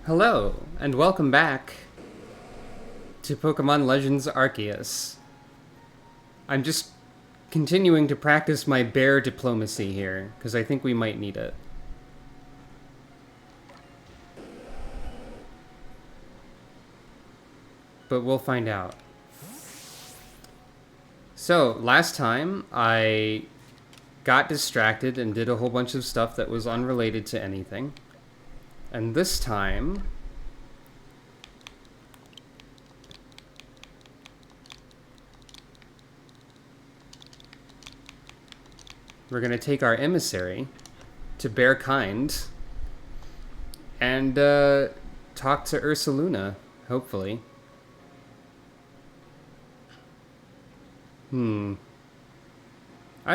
Hello, and welcome back to Pokemon Legends Arceus. I'm just continuing to practice my bear diplomacy here, because I think we might need it. But we'll find out. So, last time I got distracted and did a whole bunch of stuff that was unrelated to anything. And this time, we're going to take our emissary to Bear Kind and talk to Ursaluna, hopefully. I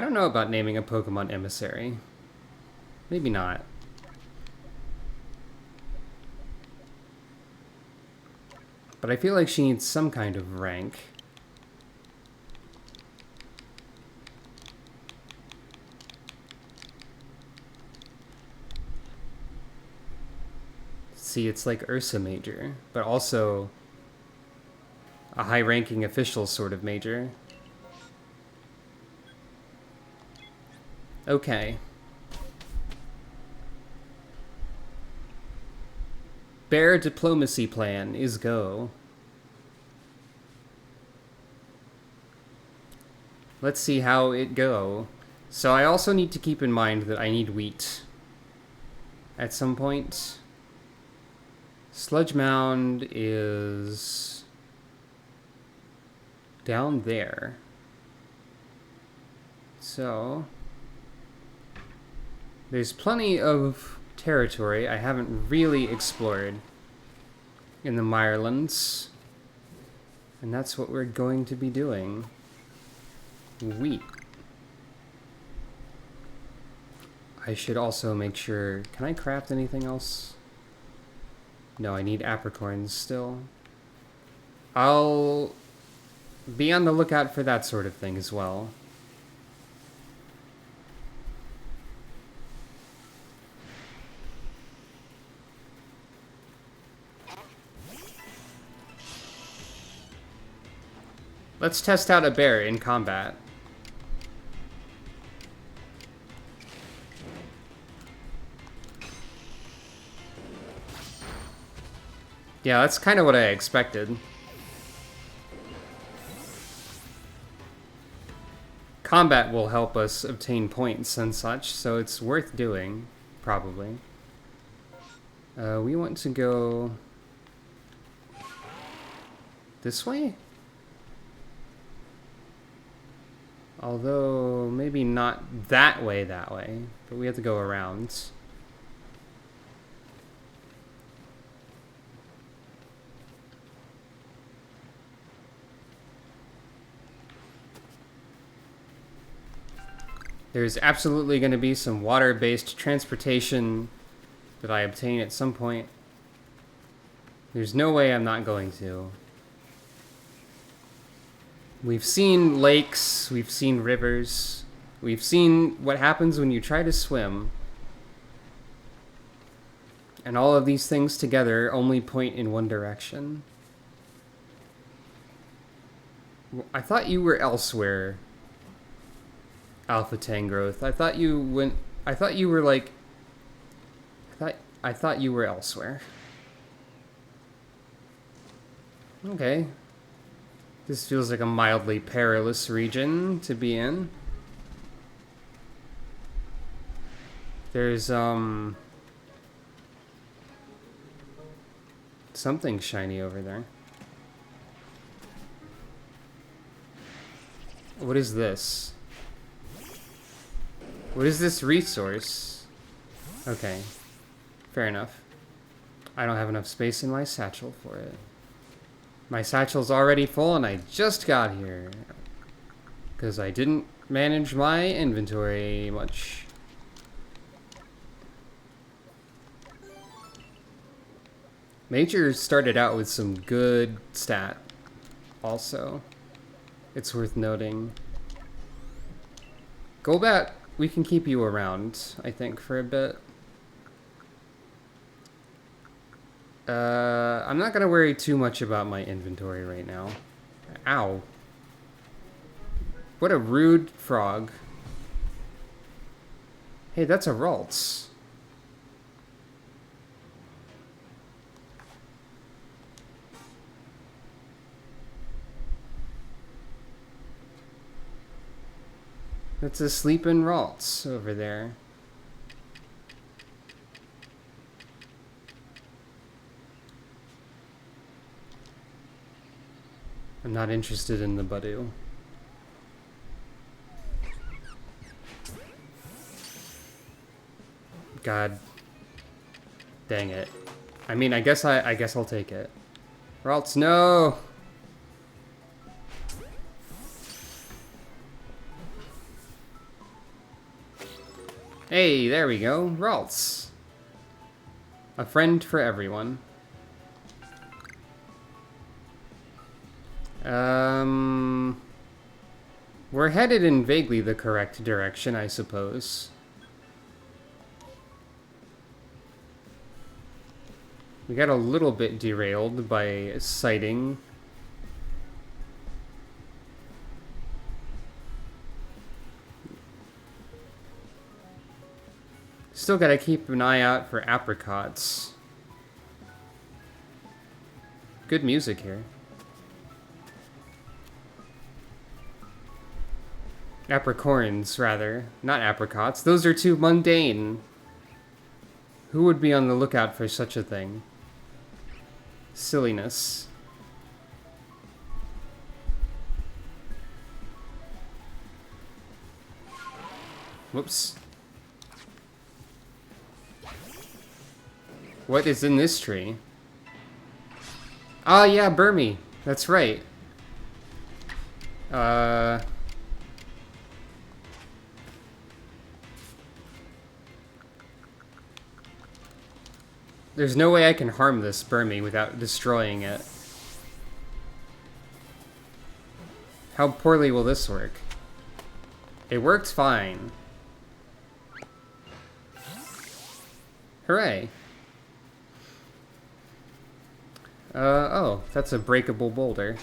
don't know about naming a Pokemon emissary. Maybe not. But I feel like she needs some kind of rank. See, it's like Ursa Major, but also a high-ranking official sort of major. Okay. Bear diplomacy plan is go. Let's see how it go. So I also need to keep in mind that I need wheat at some point. Sludge Mound is down there. So there's plenty of territory I haven't really explored in the Mirelands. And that's what we're going to be doing. Wheat. I should also make sure... Can I craft anything else? No, I need apricorns still. I'll be on the lookout for that sort of thing as well. Let's test out a bear in combat. Yeah, that's kind of what I expected. Combat will help us obtain points and such, so it's worth doing, probably. We want to go this way? Although, maybe not that way, but we have to go around. There's absolutely going to be some water-based transportation that I obtain at some point. There's no way I'm not going to. We've seen lakes, we've seen rivers, we've seen what happens when you try to swim. And all of these things together only point in one direction. I thought you were elsewhere, Alpha Tangrowth. I thought you went... I thought you were like... I thought you were elsewhere. Okay. This feels like a mildly perilous region to be in. There's, something shiny over there. What is this? What is this resource? Okay. Fair enough. I don't have enough space in my satchel for it. My satchel's already full and I just got here. Because I didn't manage my inventory much. Major started out with some good stat. Also. It's worth noting. Golbat, we can keep you around, I think, for a bit. I'm not gonna worry too much about my inventory right now. Ow. What a rude frog. Hey, that's a Ralts. That's a sleeping Ralts over there. I'm not interested in the Badoo. God. Dang it. I mean, I guess I'll take it. Ralts, no! Hey, there we go. Ralts. A friend for everyone. We're headed in vaguely the correct direction, I suppose. We got a little bit derailed by sighting. Still gotta keep an eye out for apricots. Good music here. Apricorns, rather. Not apricots. Those are too mundane. Who would be on the lookout for such a thing? Silliness. Whoops. What is in this tree? Ah, yeah, Burmy. That's right. There's no way I can harm this Burmy without destroying it. How poorly will this work? It worked fine. Hooray. Oh, that's a breakable boulder.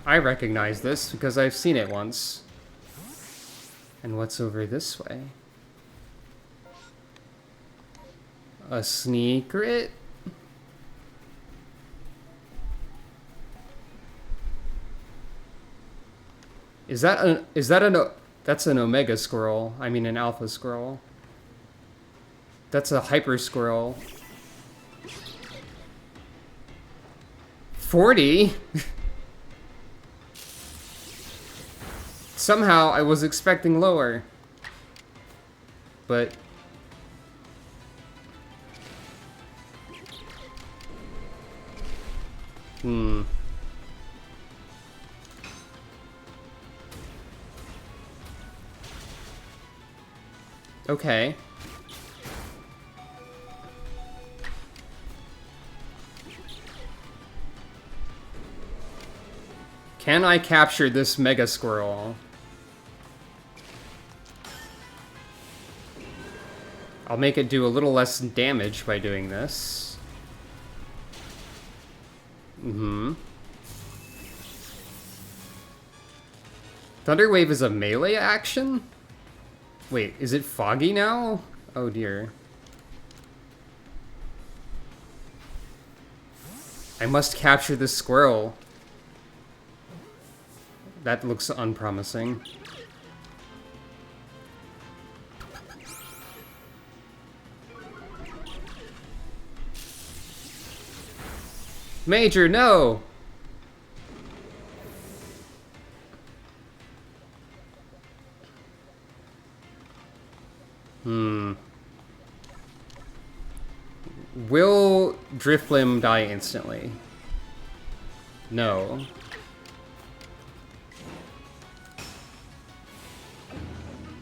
I recognize this because I've seen it once. And what's over this way? A secret? That's an Omega Squirrel. I mean an Alpha Squirrel. That's a Hyper Squirrel. 40? Somehow I was expecting lower. But okay. Can I capture this Mega Squirrel? I'll make it do a little less damage by doing this. Thunder Wave is a melee action? Wait, is it foggy now? Oh dear. I must capture this squirrel. That looks unpromising. Major, no! Will Drifblim die instantly? No.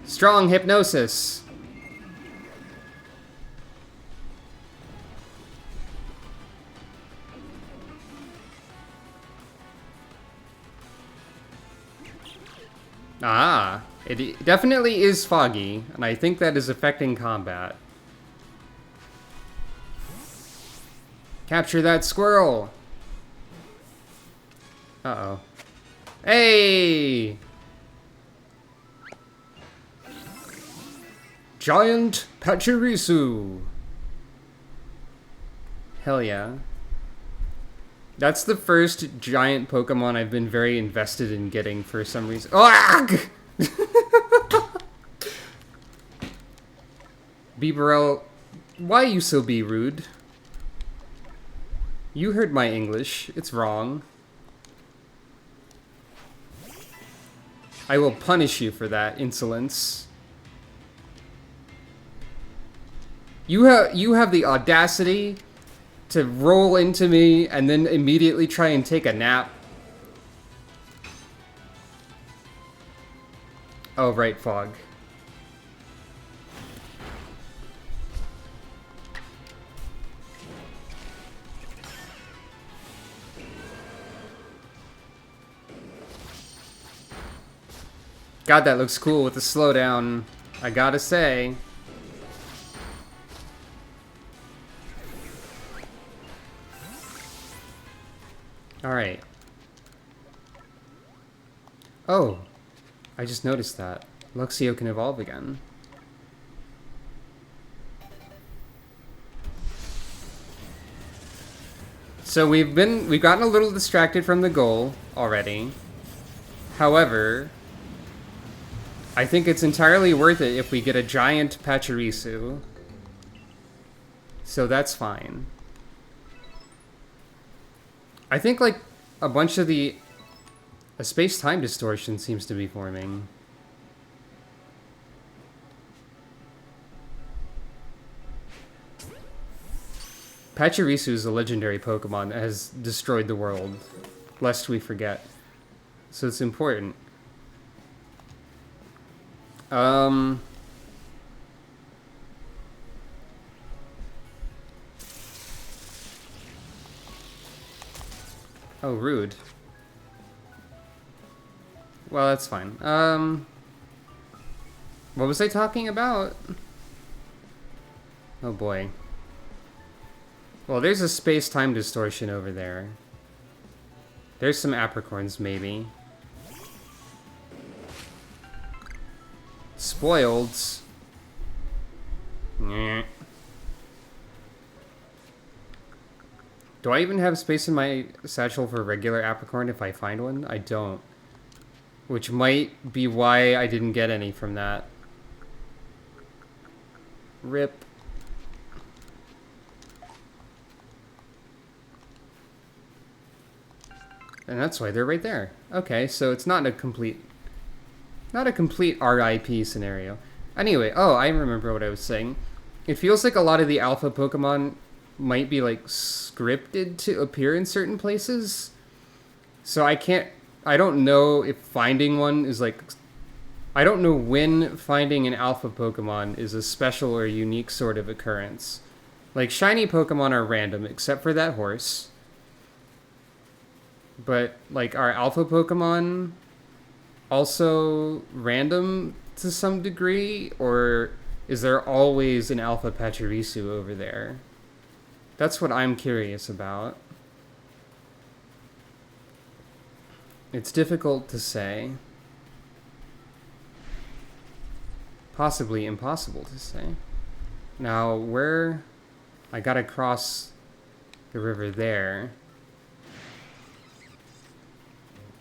Strong hypnosis. Ah, it definitely is foggy, and I think that is affecting combat. Capture that squirrel! Uh-oh. Hey! Giant Pachirisu! Hell yeah. That's the first giant Pokemon I've been very invested in getting for some reason. Oh! Bibarel, why you so be rude? You heard my English. It's wrong. I will punish you for that insolence. You have the audacity to roll into me and then immediately try and take a nap. Oh, right, Fog. God, that looks cool with the slowdown, I gotta say. Alright. Oh, I just noticed that. Luxio can evolve again. So we've gotten a little distracted from the goal already. However, I think it's entirely worth it if we get a giant Pachirisu. So that's fine. I think, like, a bunch of a space-time distortion seems to be forming. Pachirisu is a legendary Pokemon that has destroyed the world, lest we forget. So it's important. Oh, rude. Well, that's fine. What was I talking about? Oh boy. Well, there's a space-time distortion over there. There's some apricorns, maybe. Spoileds. Nyeh. Do I even have space in my satchel for regular apricorn if I find one? I don't. Which might be why I didn't get any from that. RIP. And that's why they're right there. Okay, so it's not a complete RIP scenario. Anyway, oh, I remember what I was saying. It feels like a lot of the alpha Pokemon might be, like, scripted to appear in certain places. So I don't know if finding one is, like... I don't know when finding an alpha Pokemon is a special or unique sort of occurrence. Like, shiny Pokemon are random, except for that horse. But, like, are alpha Pokemon also random to some degree? Or is there always an alpha Pachirisu over there? That's what I'm curious about. It's difficult to say. Possibly impossible to say. Now, where... I gotta cross the river there.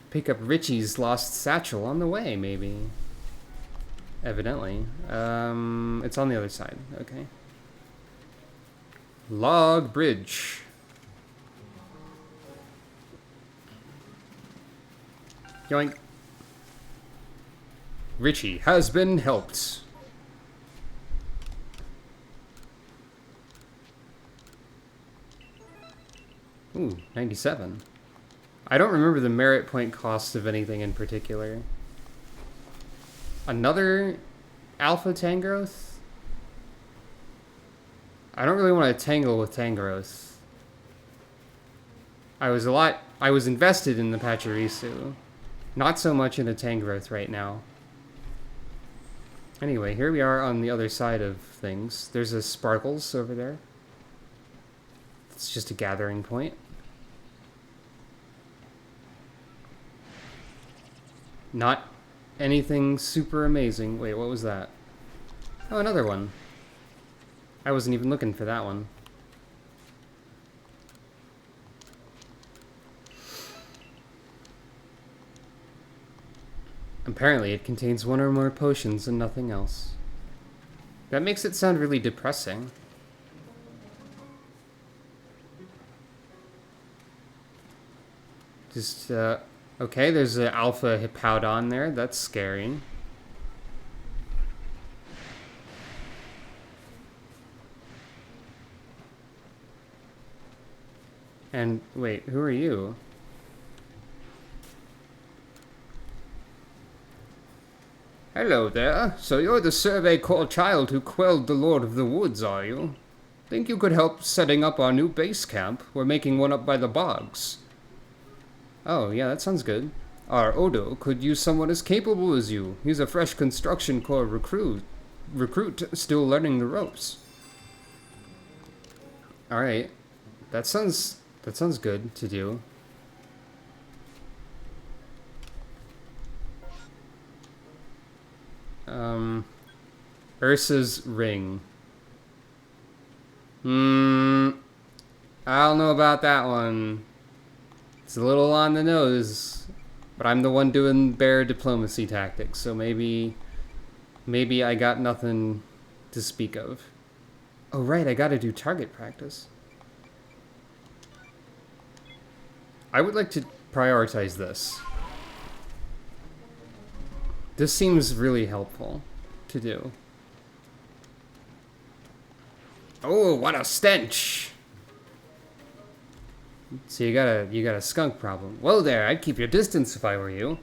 Pick up Richie's lost satchel on the way, maybe. Evidently. It's on the other side. Okay. Log Bridge. Yoink. Richie has been helped. Ooh, 97. I don't remember the merit point cost of anything in particular. Another Alpha Tangrowth? I don't really want to tangle with Tangrowth. I was invested in the Pachirisu. Not so much in a Tangrowth right now. Anyway, here we are on the other side of things. There's a Sparkles over there. It's just a gathering point. Not anything super amazing. Wait, what was that? Oh, another one. I wasn't even looking for that one. Apparently it contains one or more potions and nothing else. That makes it sound really depressing. Just, okay, there's an alpha hippowdon there. That's scary. And, wait, who are you? Hello there. So you're the Survey Corps child who quelled the Lord of the Woods, are you? Think you could help setting up our new base camp? We're making one up by the bogs. Oh, yeah, that sounds good. Our Odo could use someone as capable as you. He's a fresh construction corps recruit still learning the ropes. Alright. That sounds good to do. Ursa's ring. I don't know about that one. It's a little on the nose, but I'm the one doing bear diplomacy tactics, so maybe I got nothing to speak of. Oh right, I gotta do target practice. I would like to prioritize this. This seems really helpful to do. Oh, what a stench! So you got a skunk problem. Whoa there, I'd keep your distance if I were you.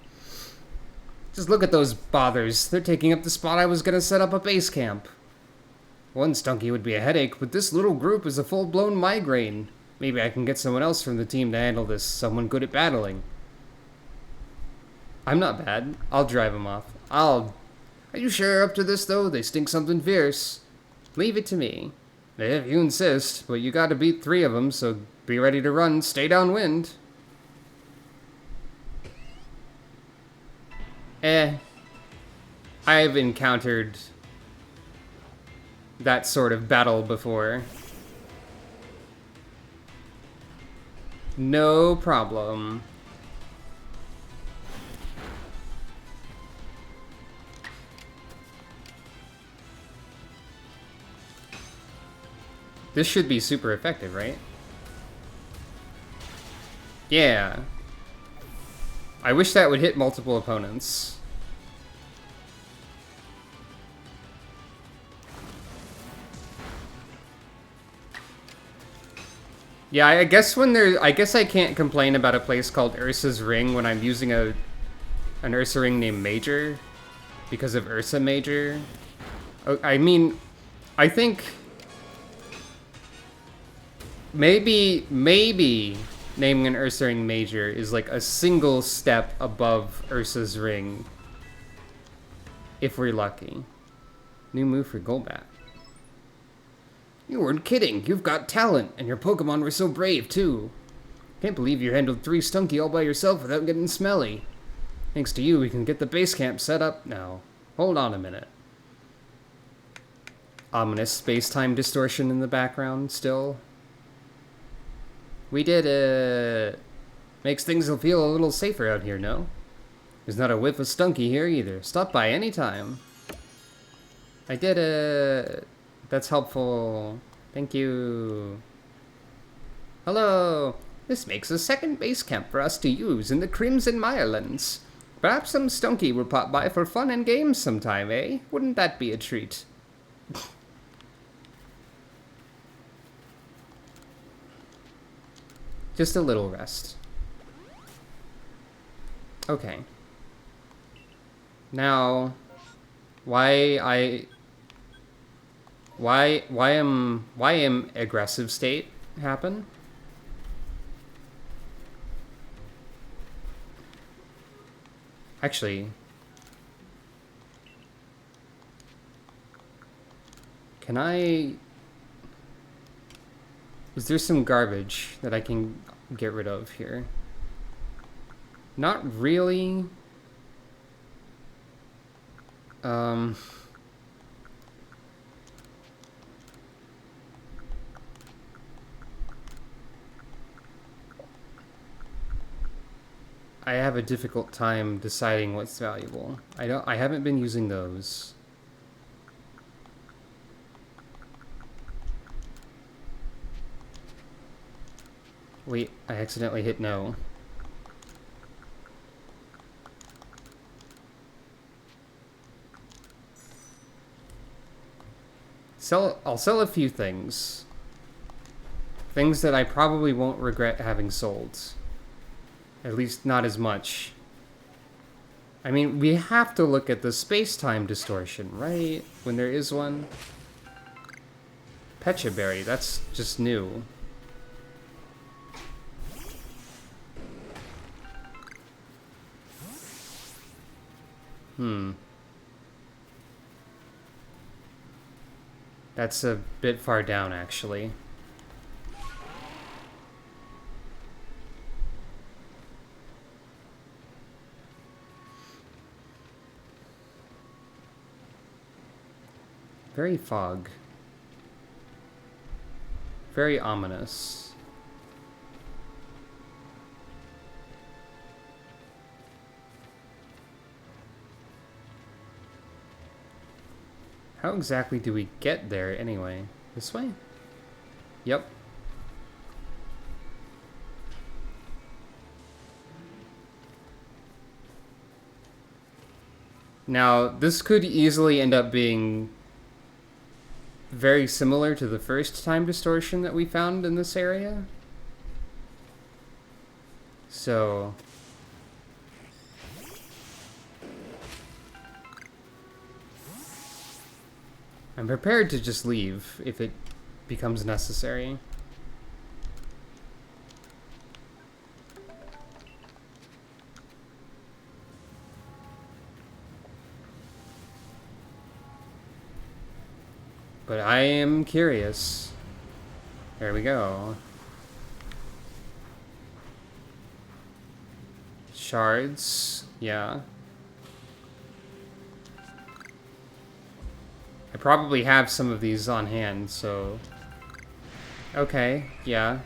Just look at those bothers. They're taking up the spot I was gonna set up a base camp. One stunky would be a headache, but this little group is a full-blown migraine. Maybe I can get someone else from the team to handle this, someone good at battling. I'm not bad. I'll drive them off. Are you sure you're up to this, though? They stink something fierce. Leave it to me. If you insist, but you gotta beat 3 of them, so be ready to run. Stay downwind. I've encountered that sort of battle before. No problem. This should be super effective, right? Yeah. I wish that would hit multiple opponents. Yeah, I guess I can't complain about a place called Ursa's Ring when I'm using an Ursa Ring named Major because of Ursa Major. I mean, I think maybe naming an Ursa Ring Major is like a single step above Ursa's Ring. If we're lucky. New move for Golbat. You weren't kidding. You've got talent, and your Pokemon were so brave, too. Can't believe you handled 3 Stunky all by yourself without getting smelly. Thanks to you, we can get the base camp set up now. Hold on a minute. Ominous space-time distortion in the background still. We did it. Makes things feel a little safer out here, no? There's not a whiff of Stunky here either. Stop by any time. I did it. That's helpful. Thank you. Hello. This makes a second base camp for us to use in the Crimson Mirelands. Perhaps some Stunky will pop by for fun and games sometime, eh? Wouldn't that be a treat? Just a little rest. Okay. Now, why am aggressive state happen? Actually, can I Is there some garbage that I can get rid of here? Not really. I have a difficult time deciding what's valuable. I haven't been using those. Wait, I accidentally hit no. I'll sell a few things. Things that I probably won't regret having sold. At least not as much. I mean, we have to look at the space-time distortion, right? When there is one. Pecha Berry, that's just new. That's a bit far down, actually. Very fog. Very ominous. How exactly do we get there anyway? This way? Yep. Now, this could easily end up being very similar to the first time distortion that we found in this area. So I'm prepared to just leave if it becomes necessary. But I am curious. There we go. Shards, yeah. I probably have some of these on hand, so... Okay, yeah.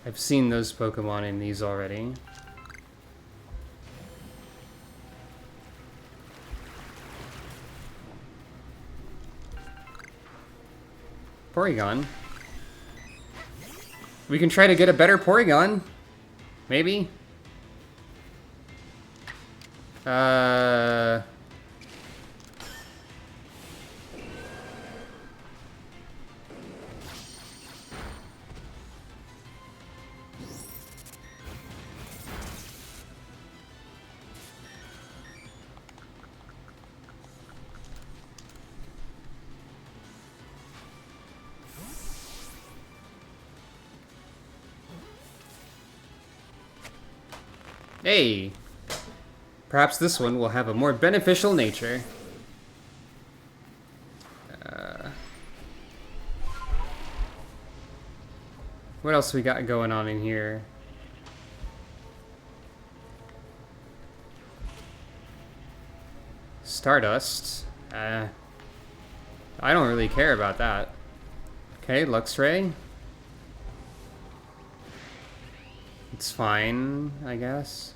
I've seen those Pokemon in these already. Porygon. We can try to get a better Porygon. Maybe. Hey! Perhaps this one will have a more beneficial nature. What else we got going on in here? Stardust. I don't really care about that. Okay, Luxray. It's fine, I guess.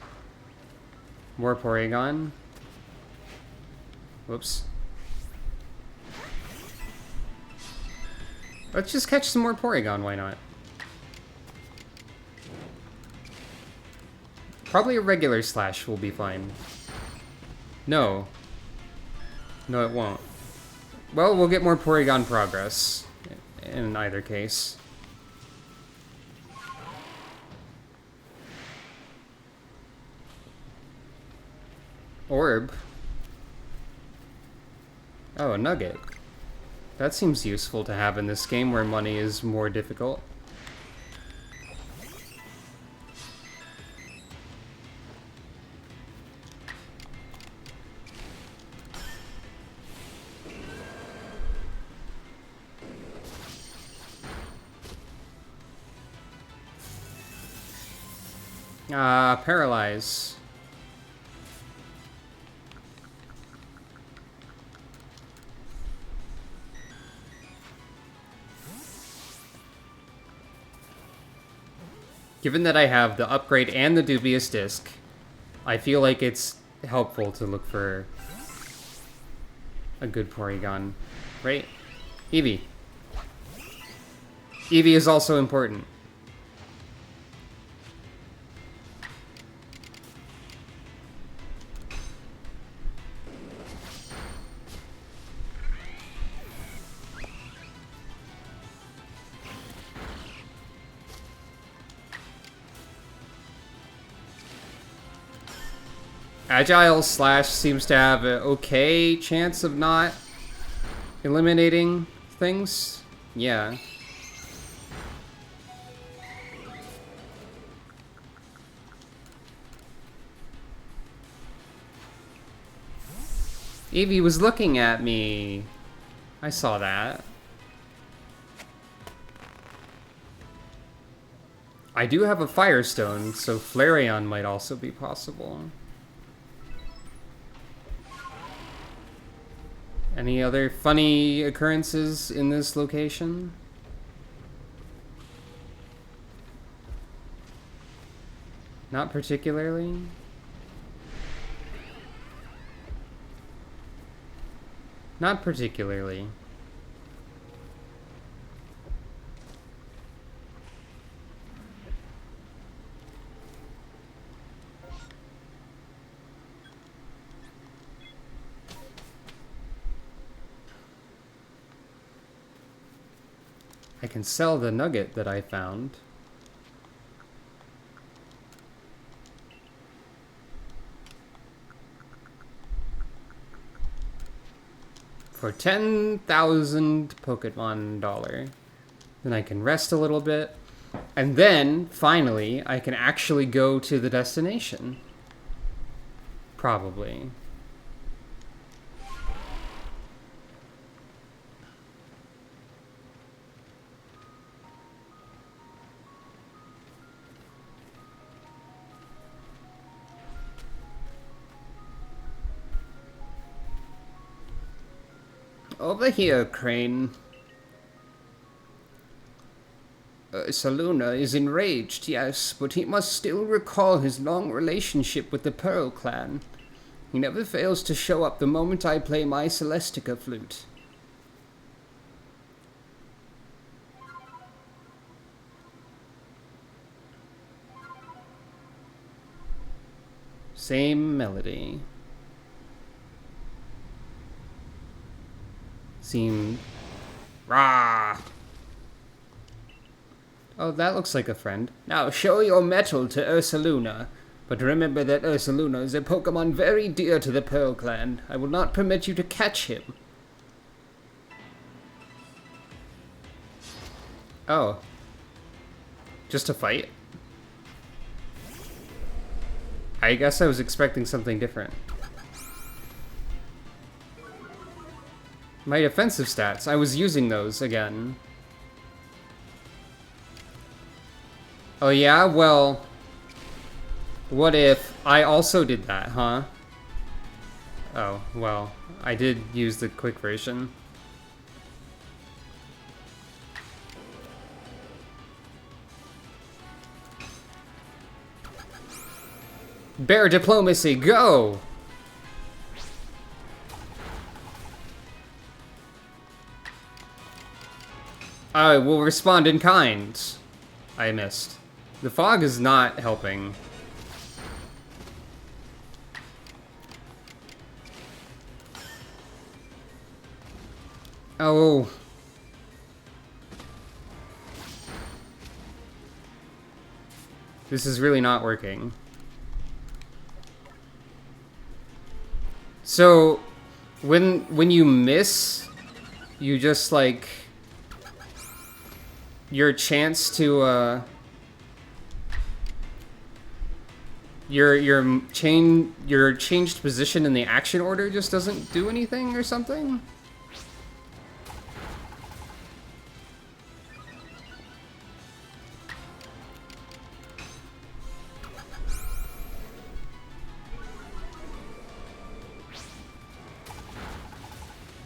More Porygon. Whoops. Let's just catch some more Porygon, why not? Probably a regular Slash will be fine. No. No, it won't. Well, we'll get more Porygon progress in either case. Orb. Oh, a nugget. That seems useful to have in this game where money is more difficult. Paralyze. Given that I have the upgrade and the dubious disc, I feel like it's helpful to look for a good Porygon, right? Eevee. Eevee is also important. Agile Slash seems to have an okay chance of not eliminating things. Yeah. Eevee was looking at me. I saw that. I do have a Firestone, so Flareon might also be possible. Any other funny occurrences in this location? Not particularly. Not particularly. I can sell the nugget that I found. For 10,000 Pokemon dollar. Then I can rest a little bit. And then, finally, I can actually go to the destination. Probably. Over here, Crane. Saluna is enraged, yes, but he must still recall his long relationship with the Pearl Clan. He never fails to show up the moment I play my Celestica flute. Same melody. Seem... Rah! Oh, that looks like a friend. Now, show your mettle to Ursaluna. But remember that Ursaluna is a Pokemon very dear to the Pearl Clan. I will not permit you to catch him. Oh. Just a fight? I guess I was expecting something different. My defensive stats, I was using those again. Oh yeah? Well, what if I also did that, huh? Oh, well, I did use the quick version. Bear Diplomacy, go! I will respond in kind. I missed. The fog is not helping. Oh. This is really not working. So, when you miss, you just like... Your chance to, your changed position in the action order just doesn't do anything or something?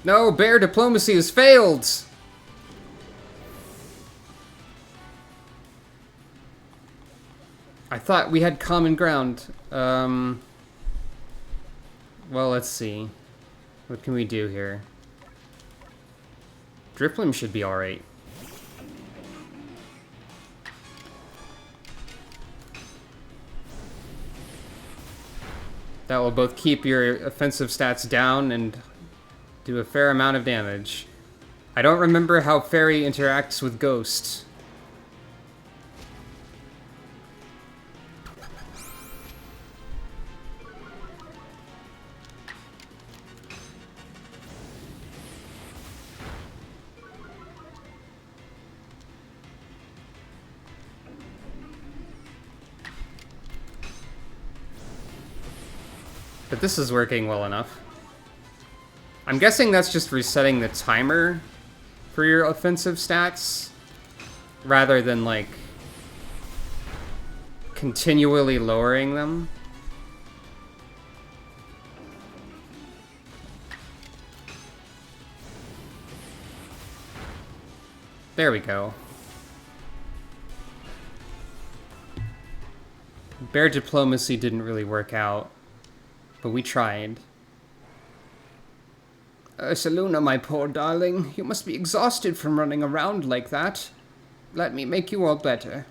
No, bear diplomacy has failed! I thought we had common ground. Well, let's see. What can we do here? Driplim should be alright. That will both keep your offensive stats down and do a fair amount of damage. I don't remember how Fairy interacts with Ghost. But this is working well enough. I'm guessing that's just resetting the timer for your offensive stats, rather than, like, continually lowering them. There we go. Bear diplomacy didn't really work out, but we tried. Ursaluna, my poor darling, you must be exhausted from running around like that. Let me make you all better.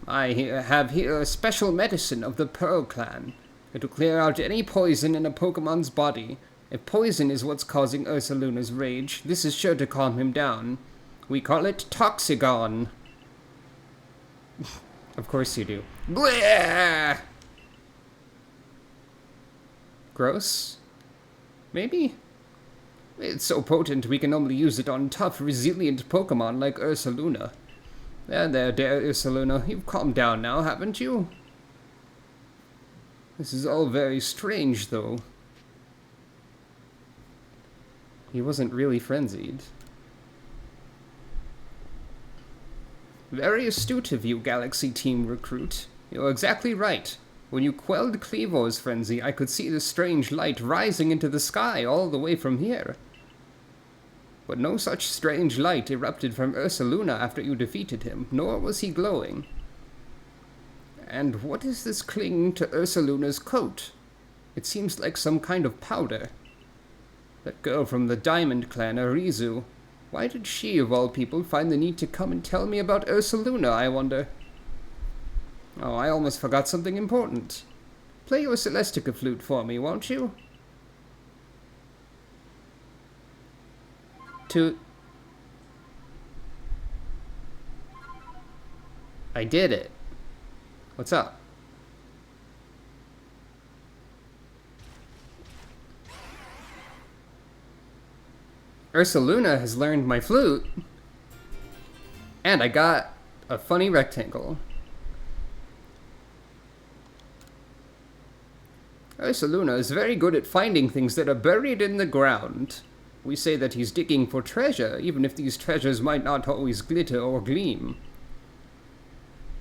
I have here a special medicine of the Pearl Clan. It will clear out any poison in a Pokemon's body. If poison is what's causing Ursaluna's rage, this is sure to calm him down. We call it Toxigon. Of course you do. Bleh! Gross? Maybe? It's so potent we can only use it on tough, resilient Pokemon like Ursaluna. There, dear Ursaluna, you've calmed down now, haven't you? This is all very strange, though. He wasn't really frenzied. Very astute of you, Galaxy Team Recruit. You're exactly right. When you quelled Cleavor's frenzy, I could see the strange light rising into the sky all the way from here. But no such strange light erupted from Ursaluna after you defeated him, nor was he glowing. And what is this clinging to Ursaluna's coat? It seems like some kind of powder. That girl from the Diamond Clan, Arizu, why did she, of all people, find the need to come and tell me about Ursaluna, I wonder? Oh, I almost forgot something important. Play your Celestica flute for me, won't you? I did it. What's up? Ursaluna has learned my flute. And I got a funny rectangle. Ursaluna is very good at finding things that are buried in the ground. We say that he's digging for treasure, even if these treasures might not always glitter or gleam.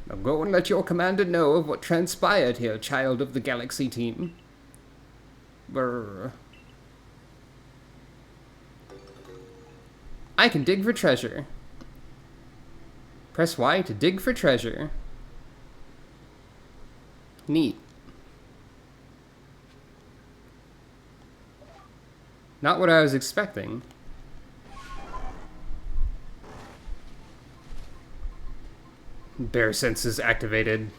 Now go and let your commander know of what transpired here, child of the Galaxy Team. Brr. I can dig for treasure. Press Y to dig for treasure. Neat. Not what I was expecting. Bear senses activated.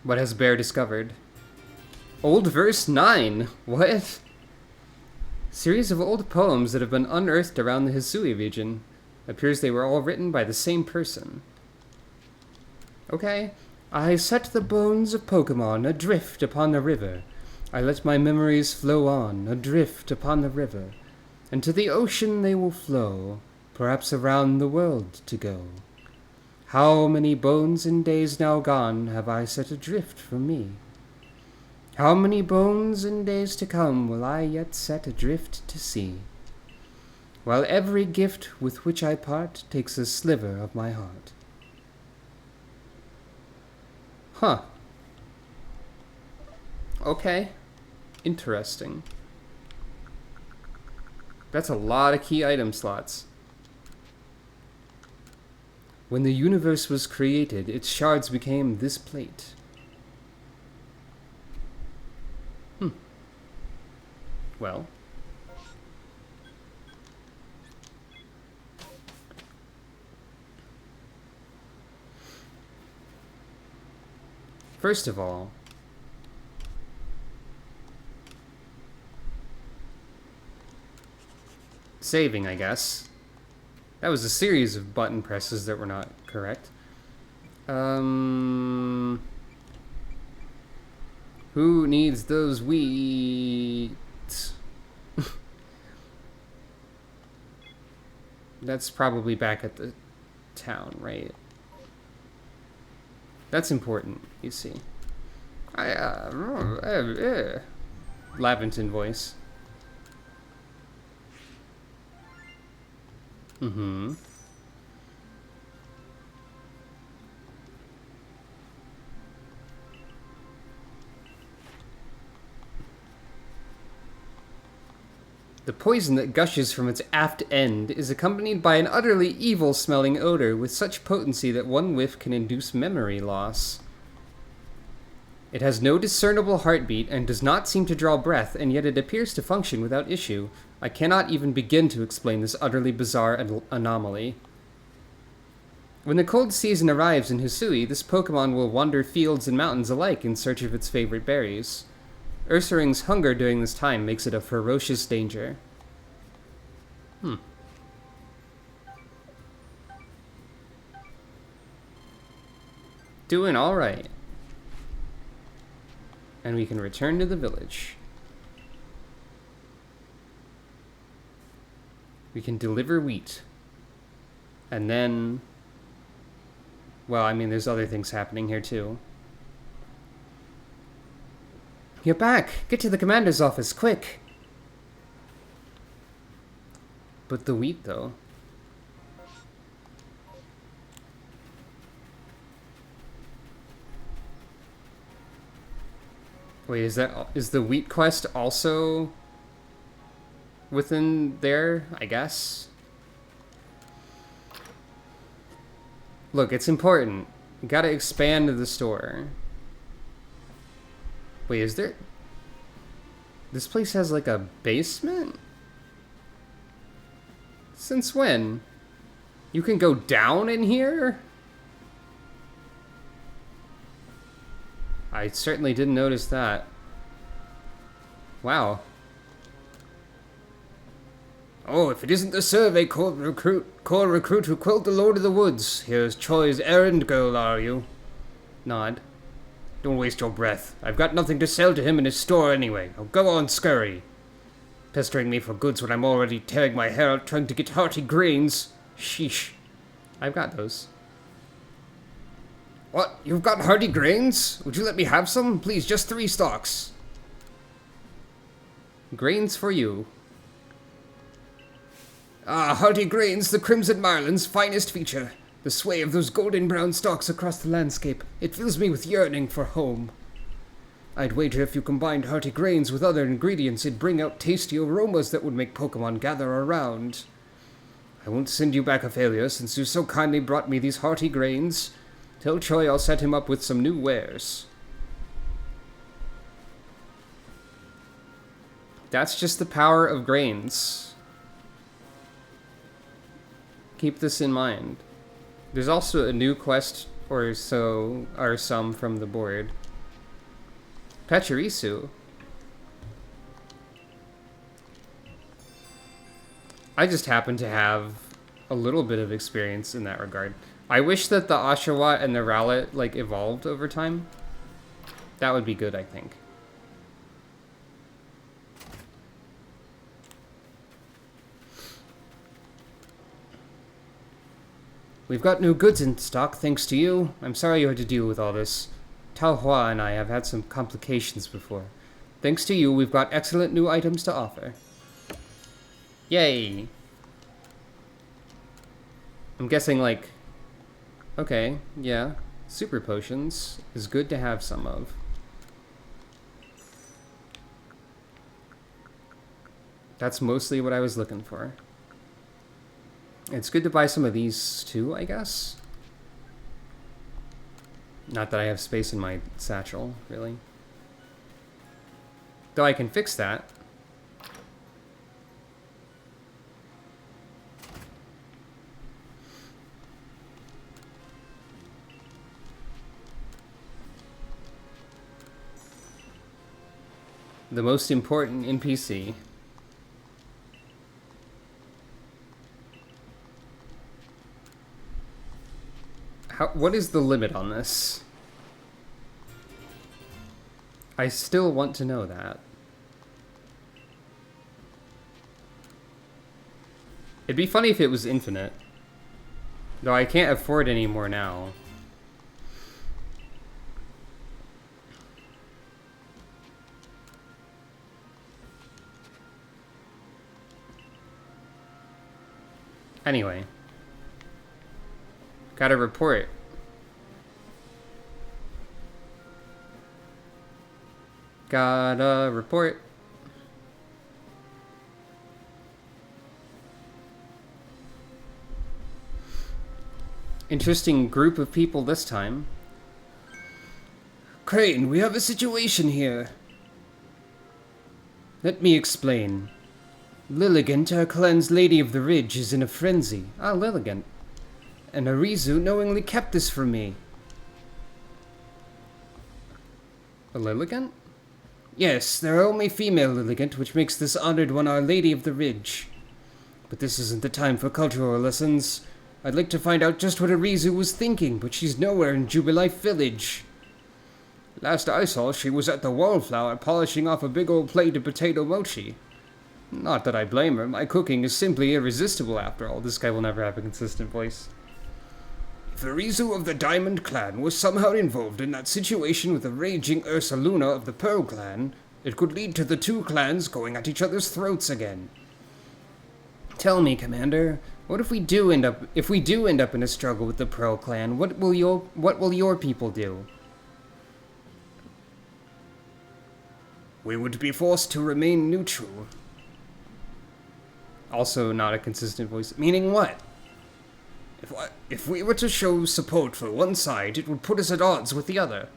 What has Bear discovered? Old verse 9. What? Series of old poems that have been unearthed around the Hisui region. Appears they were all written by the same person. Okay. I set the bones of Pokémon adrift upon the river. I let my memories flow on, adrift upon the river. And to the ocean they will flow, perhaps around the world to go. How many bones and days now gone have I set adrift from me? How many bones and days to come will I yet set adrift to sea? While every gift with which I part takes a sliver of my heart. Huh. Okay. Interesting. That's a lot of key item slots. When the universe was created, its shards became this plate. Well. First of all, saving, I guess. That was a series of button presses that were not correct. Who needs those wheat? That's probably back at the town, right? That's important, you see. Laventon voice. Mm-hmm. The poison that gushes from its aft end is accompanied by an utterly evil-smelling odor with such potency that one whiff can induce memory loss. It has no discernible heartbeat and does not seem to draw breath, and yet it appears to function without issue. I cannot even begin to explain this utterly bizarre anomaly. When the cold season arrives in Hisui, this Pokemon will wander fields and mountains alike in search of its favorite berries. Ursaring's hunger during this time makes it a ferocious danger. Doing alright. And we can return to the village. We can deliver wheat. And then... well, I mean, there's other things happening here, too. You're back! Get to the commander's office, quick! But the wheat, though. Wait, is the wheat quest also within there, I guess? Look, it's important. You gotta expand the store. Wait, is there... this place has like a basement? Since when? You can go down in here? I certainly didn't notice that. Wow. Oh, if it isn't the Survey Corps recruit who quelled the Lord of the Woods. Here's Choi's errand girl, are you? Nod. Don't waste your breath. I've got nothing to sell to him in his store anyway. Now go on, scurry. Pestering me for goods when I'm already tearing my hair out trying to get hearty grains. Sheesh. I've got those. What? You've got hearty grains? Would you let me have some? Please, just 3 stalks. Grains for you. Ah, hearty grains, the Crimson Marlin's finest feature. The sway of those golden brown stalks across the landscape. It fills me with yearning for home. I'd wager if you combined hearty grains with other ingredients, it'd bring out tasty aromas that would make Pokemon gather around. I won't send you back a failure, since you so kindly brought me these hearty grains. Tell Choi I'll set him up with some new wares. That's just the power of grains. Keep this in mind. There's also a new quest or so, or some from the board. Pachirisu. I just happen to have a little bit of experience in that regard. I wish that the Oshawott and the Rowlet, like, evolved over time. That would be good, I think. We've got new goods in stock, thanks to you. I'm sorry you had to deal with all this. Tao Hua and I have had some complications before. Thanks to you, we've got excellent new items to offer. Yay! I'm guessing, like... Okay, yeah. Super potions is good to have some of. That's mostly what I was looking for. It's good to buy some of these too, I guess. Not that I have space in my satchel, really. Though I can fix that. The most important NPC. What is the limit on this? I still want to know that. It'd be funny if it was infinite. Though I can't afford any more now. Anyway. Gotta report. Gotta report. Interesting group of people this time. Crane, we have a situation here. Let me explain. Lilligant, our clan's Lady of the Ridge, is in a frenzy. Ah, Lilligant. And Arizu knowingly kept this from me. A Lilligant? Yes, there are only female Lilligant, which makes this honored one our Lady of the Ridge. But this isn't the time for cultural lessons. I'd like to find out just what Arizu was thinking, but she's nowhere in Jubilife Village. Last I saw, she was at the Wallflower polishing off a big old plate of potato mochi. Not that I blame her, my cooking is simply irresistible after all. This guy will never have a consistent voice. If Arizu of the Diamond Clan was somehow involved in that situation with the raging Ursaluna of the Pearl Clan, it could lead to the two clans going at each other's throats again. Tell me, Commander, what if we do end up in a struggle with the Pearl Clan? What will your people do? We would be forced to remain neutral. Also not a consistent voice. Meaning what? If we were to show support for one side, it would put us at odds with the other.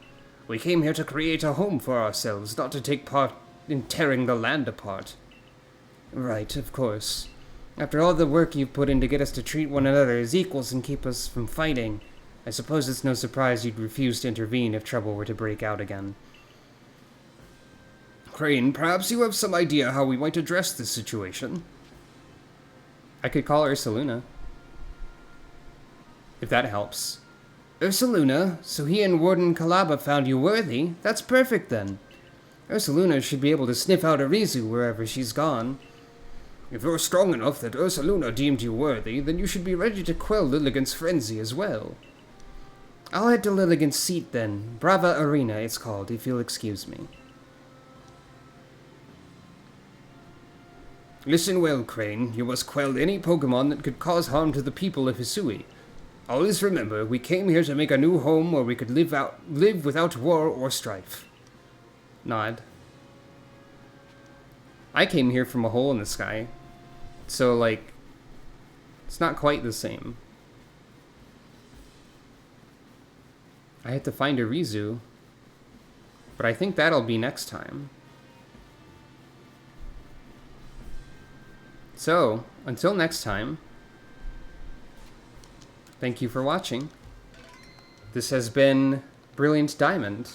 We came here to create a home for ourselves, not to take part in tearing the land apart. Right, of course. After all the work you've put in to get us to treat one another as equals and keep us from fighting, I suppose it's no surprise you'd refuse to intervene if trouble were to break out again. Crane, perhaps you have some idea how we might address this situation? I could call Ursaluna. If that helps. Ursaluna, so he and Warden Kalaba found you worthy? That's perfect then. Ursaluna should be able to sniff out Arizu wherever she's gone. If you're strong enough that Ursaluna deemed you worthy, then you should be ready to quell Lilligant's frenzy as well. I'll head to Lilligant's seat then. Brava Arena, it's called, if you'll excuse me. Listen well, Crane. You must quell any Pokémon that could cause harm to the people of Hisui. Always remember, we came here to make a new home where we could live without war or strife. Nod. I came here from a hole in the sky. So, like, it's not quite the same. I had to find Arizu. But I think that'll be next time. So, until next time, thank you for watching. This has been Brilliant Diamond.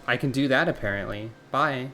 I can do that apparently. Bye.